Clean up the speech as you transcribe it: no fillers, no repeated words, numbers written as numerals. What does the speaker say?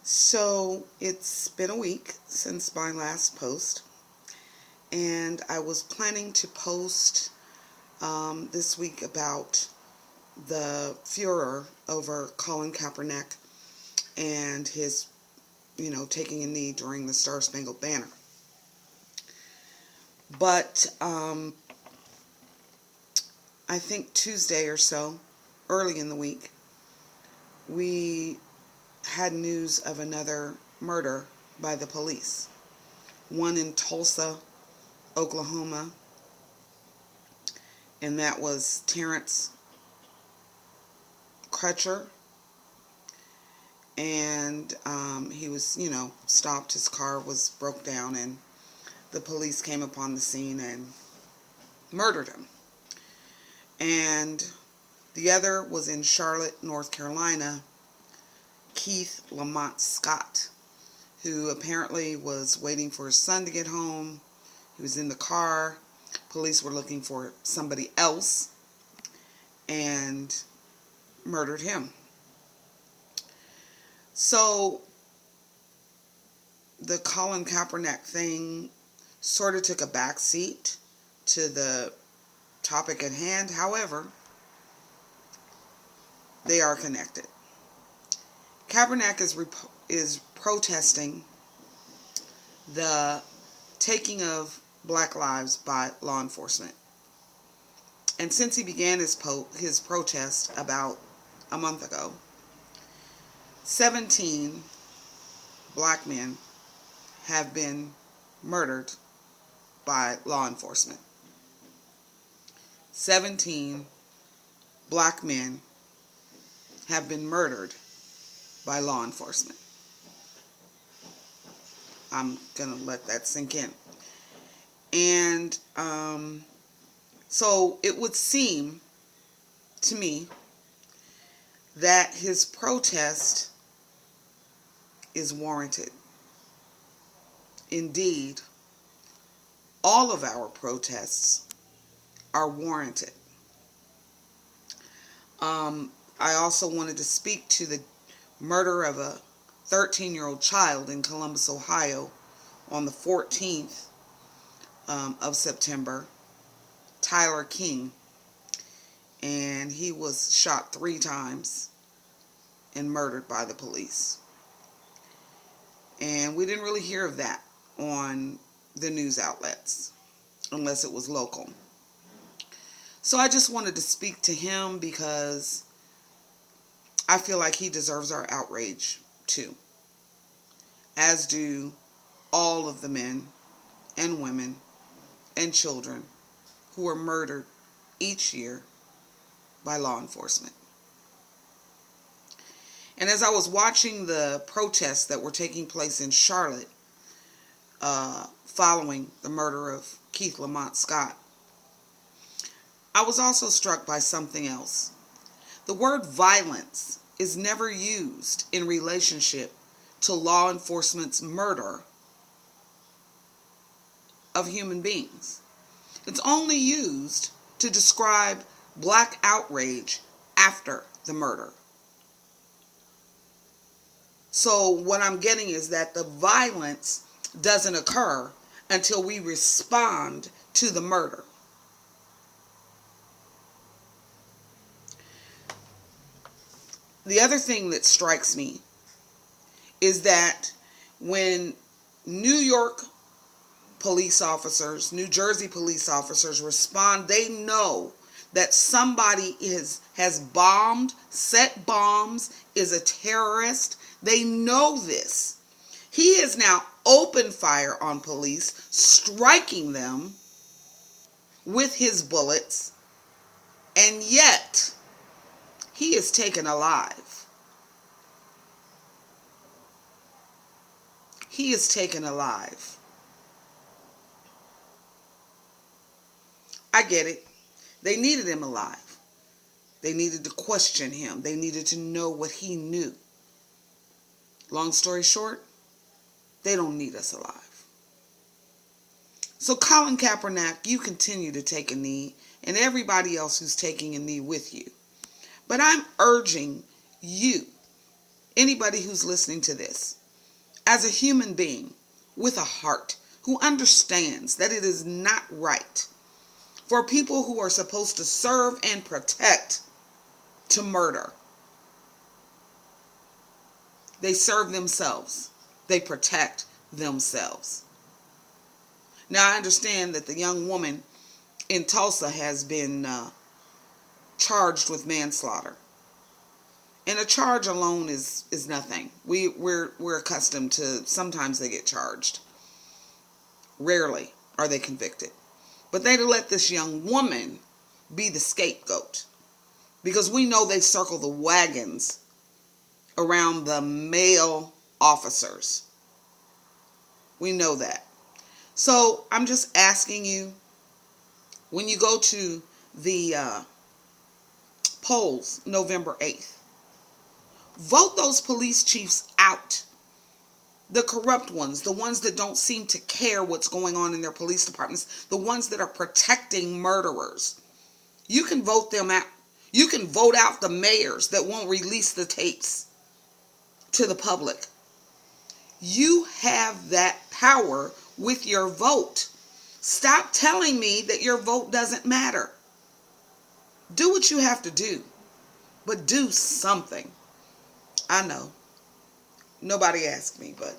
So it's been a week since my last post, and I was planning to post this week about the furor over Colin Kaepernick and his, taking a knee during the Star Spangled Banner. But I think Tuesday or so, early in the week, we had news of another murder by the police. One in Tulsa, Oklahoma, and that was Terence Crutcher. And he was, stopped. His car was broke down, and the police came upon the scene and murdered him. And the other was in Charlotte, North Carolina, Keith Lamont Scott, who apparently was waiting for his son to get home. He was in the car. Police were looking for somebody else and murdered him. So the Colin Kaepernick thing sort of took a back seat to the topic at hand. However, they are connected. Kaepernick is protesting the taking of black lives by law enforcement. And since he began his protest about a month ago, 17 black men have been murdered by law enforcement. 17 black men have been murdered by law enforcement. I'm going to let that sink in. And so it would seem to me that his protest is warranted. Indeed, all of our protests are warranted. I also wanted to speak to the murder of a 13-year-old child in Columbus, Ohio on the 14th of September, Tyler King. And he was shot 3 times and murdered by the police. And we didn't really hear of that on the news outlets, unless it was local. So I just wanted to speak to him because I feel like he deserves our outrage too, as do all of the men and women and children who are murdered each year by law enforcement. And as I was watching the protests that were taking place in Charlotte following the murder of Keith Lamont Scott, I was also struck by something else. The word violence is never used in relationship to law enforcement's murder of human beings. It's only used to describe black outrage after the murder. So what I'm getting is that the violence doesn't occur until we respond to the murder. The other thing that strikes me is that when New York police officers, New Jersey police officers respond, they know that somebody has bombed, set bombs, is a terrorist. They know this. He has now opened fire on police, striking them with his bullets, and yet he is taken alive. He is taken alive. I get it. They needed him alive. They needed to question him. They needed to know what he knew. Long story short, they don't need us alive. So Colin Kaepernick, you continue to take a knee, and everybody else who's taking a knee with you. But I'm urging you anybody who's listening to this, as a human being with a heart who understands that it is not right for people who are supposed to serve and protect to murder. They serve themselves. They protect themselves. Now, I understand that the young woman in Tulsa has been charged with manslaughter. And a charge alone is nothing. We're accustomed to, sometimes they get charged. Rarely are they convicted. But they let this young woman be the scapegoat, because we know they circle the wagons around the male officers. We know that. So I'm just asking you, when you go to the polls November 8th, vote those police chiefs out. The corrupt ones, the ones that don't seem to care what's going on in their police departments, the ones that are protecting murderers. You can vote them out. You can vote out the mayors that won't release the tapes to the public. You have that power with your vote. Stop telling me that your vote doesn't matter. Do what you have to do, but do something. I know. Nobody asked me, but